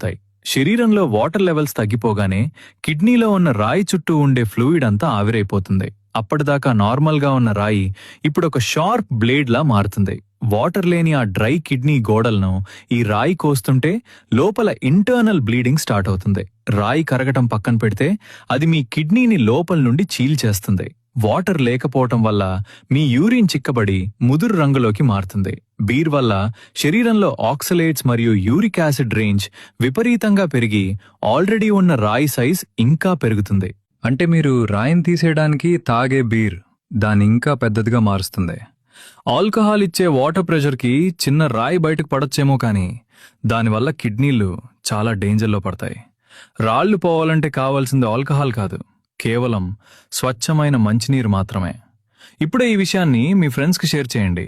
తాయి. శరీరంలో water levels తగ్గిపోగానే కిడ్నీలో ఉన్న రాయి చుట్టూ ఉండే ఫ్లూయిడ్ అంతా ఆవిరైపోతుంది. అప్పటిదాకా నార్మల్గా ఉన్న రాయి ఇప్పుడు ఒక షార్ప్ బ్లేడ్లా మారుతుంది. వాటర్ లేని ఆ డ్రై కిడ్నీ గోడలను ఈ రాయి కోస్తుంటే లోపల ఇంటర్నల్ బ్లీడింగ్ స్టార్ట్ అవుతుంది. రాయి కరగటం పక్కన పెడితే అది మీ కిడ్నీని లోపల నుండి చీల్చేస్తుంది. వాటర్ లేకపోవటం వల్ల మీ యూరిన్ చిక్కబడి ముదురు రంగులోకి మారుతుంది. బీర్ వల్ల శరీరంలో ఆక్సలేట్స్ మరియు యూరిక్ యాసిడ్ రేంజ్ విపరీతంగా పెరిగి ఆల్రెడీ ఉన్న రాయి సైజ్ ఇంకా పెరుగుతుంది. అంటే మీరు రాయిని తీసేయడానికి తాగే బీర్ దాన్ని ఇంకా పెద్దదిగా మారుస్తుంది. ఆల్కహాల్ ఇచ్చే వాటర్ ప్రెషర్కి చిన్న రాయి బయటకు పడొచ్చేమో కానీ దానివల్ల కిడ్నీలు చాలా డేంజర్లో పడతాయి. రాళ్లు పోవాలంటే కావాల్సింది ఆల్కహాల్ కాదు, కేవలం స్వచ్ఛమైన మంచినీరు మాత్రమే. ఇప్పుడే ఈ విషయాన్ని మీ ఫ్రెండ్స్కి షేర్ చేయండి.